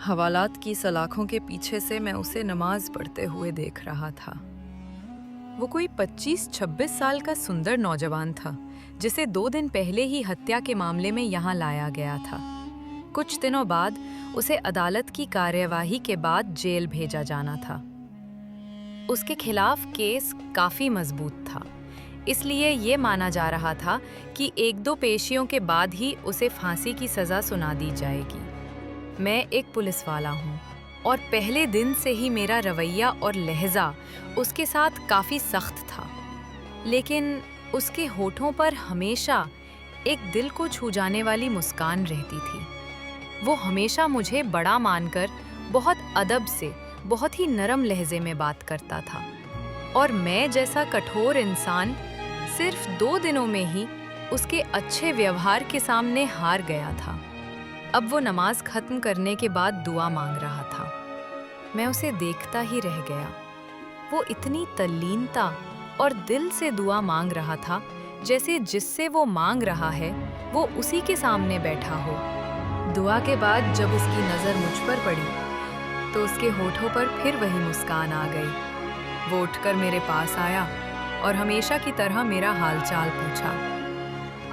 حوالات کی سلاخوں کے پیچھے سے میں اسے نماز پڑھتے ہوئے دیکھ رہا تھا۔ وہ کوئی 25-26 سال کا سندر نوجوان تھا جسے 2 دن پہلے ہی ہتیا کے معاملے میں یہاں لایا گیا تھا۔ کچھ دنوں بعد اسے عدالت کی کارروائی کے بعد جیل بھیجا جانا تھا۔ اس کے خلاف کیس کافی مضبوط تھا، اس لیے یہ مانا جا رہا تھا کہ 1-2 پیشیوں کے بعد ہی اسے پھانسی کی سزا سنا دی جائے گی۔ میں ایک پولیس والا ہوں اور پہلے دن سے ہی میرا رویہ اور لہجہ اس کے ساتھ کافی سخت تھا، لیکن اس کے ہونٹوں پر ہمیشہ ایک دل کو چھو جانے والی مسکان رہتی تھی۔ وہ ہمیشہ مجھے بڑا مان کر بہت ادب سے بہت ہی نرم لہجے میں بات کرتا تھا، اور میں جیسا کٹھور انسان صرف 2 دنوں میں ہی اس کے اچھے ویوہار کے سامنے ہار گیا تھا۔ اب وہ نماز ختم کرنے کے بعد دعا مانگ رہا تھا۔ میں اسے دیکھتا ہی رہ گیا۔ وہ اتنی تلینتا اور دل سے دعا مانگ رہا تھا جیسے جس سے وہ مانگ رہا ہے وہ اسی کے سامنے بیٹھا ہو۔ دعا کے بعد جب اس کی نظر مجھ پر پڑی تو اس کے ہونٹوں پر پھر وہی مسکان آ گئی۔ وہ اٹھ کر میرے پاس آیا اور ہمیشہ کی طرح میرا حال چال پوچھا۔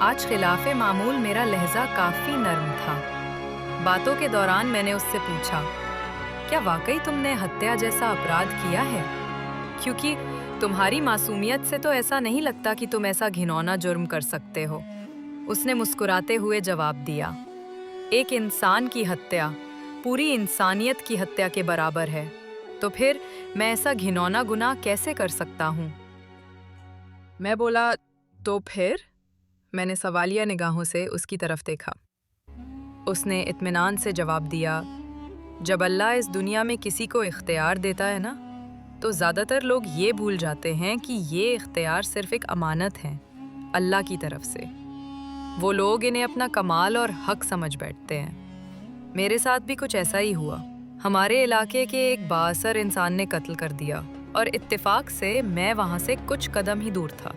آج خلاف معمول میرا لہجہ کافی نرم تھا۔ باتوں کے دوران میں نے اس سے پوچھا، کیا واقعی تم نے ہتیا جیسا اپرادھ کیا ہے؟ کیونکہ تمہاری معصومیت سے تو ایسا نہیں لگتا کہ تم ایسا گھناؤنا جرم کر سکتے ہو۔ اس نے مسکراتے ہوئے جواب دیا، ایک انسان کی ہتیا پوری انسانیت کی ہتیا کے برابر ہے، تو پھر میں ایسا گھناؤنا گناہ کیسے کر سکتا ہوں؟ میں بولا، تو پھر؟ میں نے سوالیہ نگاہوں سے اس کی طرف دیکھا۔ اس نے اطمینان سے جواب دیا، جب اللہ اس دنیا میں کسی کو اختیار دیتا ہے نا، تو زیادہ تر لوگ یہ بھول جاتے ہیں کہ یہ اختیار صرف ایک امانت ہے اللہ کی طرف سے۔ وہ لوگ انہیں اپنا کمال اور حق سمجھ بیٹھتے ہیں۔ میرے ساتھ بھی کچھ ایسا ہی ہوا۔ ہمارے علاقے کے ایک بااثر انسان نے قتل کر دیا اور اتفاق سے میں وہاں سے کچھ قدم ہی دور تھا۔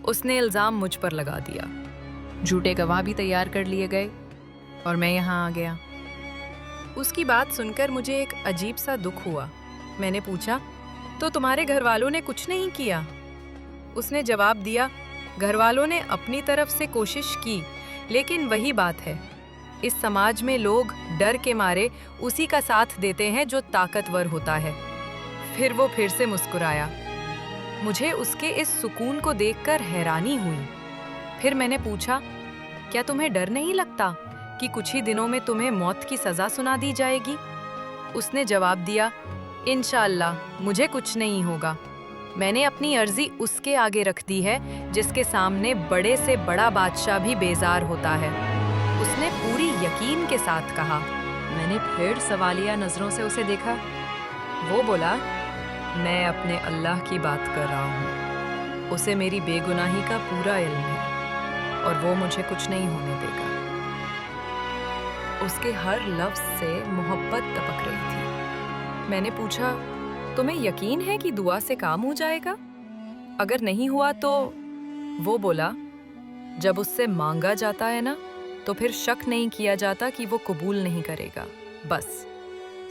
اس نے الزام مجھ پر لگا دیا۔ جھوٹے گواہ بھی تیار کر لیے گئے اور میں یہاں آ گیا۔ اس کی بات سن کر مجھے ایک عجیب سا دکھ ہوا۔ میں نے پوچھا، تو تمہارے گھر والوں نے کچھ نہیں کیا؟ اس نے جواب دیا، گھر والوں نے اپنی طرف سے کوشش کی، لیکن وہی بات ہے، اس سماج میں لوگ ڈر کے مارے اسی کا ساتھ دیتے ہیں جو طاقتور ہوتا ہے۔ پھر وہ پھر سے مسکرایا۔ مجھے اس کے اس سکون کو دیکھ کر حیرانی ہوئی۔ پھر میں نے پوچھا، کیا تمہیں ڈر نہیں لگتا کہ کچھ ہی دنوں میں تمہیں موت کی سزا سنا دی جائے گی؟ اس نے جواب دیا، انشاءاللہ مجھے کچھ نہیں ہوگا۔ میں نے اپنی عرضی اس کے آگے رکھ دی ہے جس کے سامنے بڑے سے بڑا بادشاہ بھی بیزار ہوتا ہے۔ اس نے پوری یقین کے ساتھ کہا۔ میں نے پھر سوالیہ نظروں سے اسے دیکھا۔ وہ بولا، میں اپنے اللہ کی بات کر رہا ہوں۔ اسے میری بے گناہی کا پورا علم ہے اور وہ مجھے کچھ نہیں ہونے دے گا۔ اس کے ہر لفظ سے محبت ٹپک رہی تھی۔ میں نے پوچھا، تمہیں یقین ہے کہ دعا سے کام ہو جائے گا؟ اگر نہیں ہوا تو؟ وہ بولا، جب اس سے مانگا جاتا ہے نا، تو پھر شک نہیں کیا جاتا کہ وہ قبول نہیں کرے گا۔ بس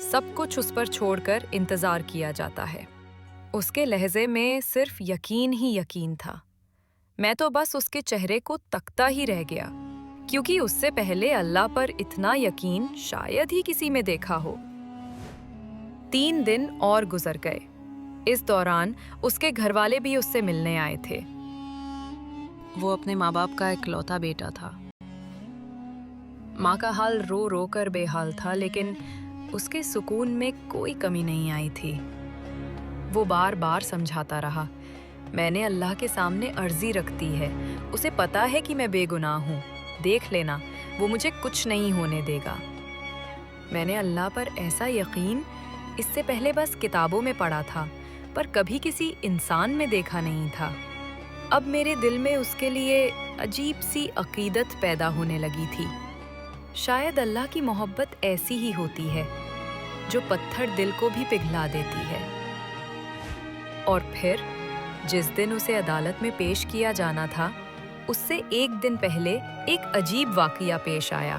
سب کچھ اس پر چھوڑ کر انتظار کیا جاتا ہے۔ اس کے لہجے میں صرف یقین ہی یقین تھا۔ میں تو بس اس کے چہرے کو تکتا ہی رہ گیا، کیونکہ اس سے پہلے اللہ پر اتنا یقین شاید ہی کسی میں دیکھا ہو۔ 3 دن اور گزر گئے۔ اس دوران اس کے گھر والے بھی اس سے ملنے آئے تھے۔ وہ اپنے ماں باپ کا اکلوتا بیٹا تھا۔ ماں کا حال رو رو کر بے حال تھا، لیکن اس کے سکون میں کوئی کمی نہیں آئی تھی۔ وہ بار بار سمجھاتا رہا، میں نے اللہ کے سامنے عرضی رکھ دی ہے، اسے پتا ہے کہ میں بے گناہ ہوں، دیکھ لینا وہ مجھے کچھ نہیں ہونے دے گا۔ میں نے اللہ پر ایسا یقین اس سے پہلے بس کتابوں میں پڑھا تھا، پر کبھی کسی انسان میں دیکھا نہیں تھا۔ اب میرے دل میں اس کے لیے عجیب سی عقیدت پیدا ہونے لگی تھی۔ شاید اللہ کی محبت ایسی ہی ہوتی ہے جو پتھر دل کو بھی پگھلا دیتی ہے۔ اور پھر جس دن اسے عدالت میں پیش کیا جانا تھا، اس سے 1 دن پہلے ایک عجیب واقعہ پیش آیا۔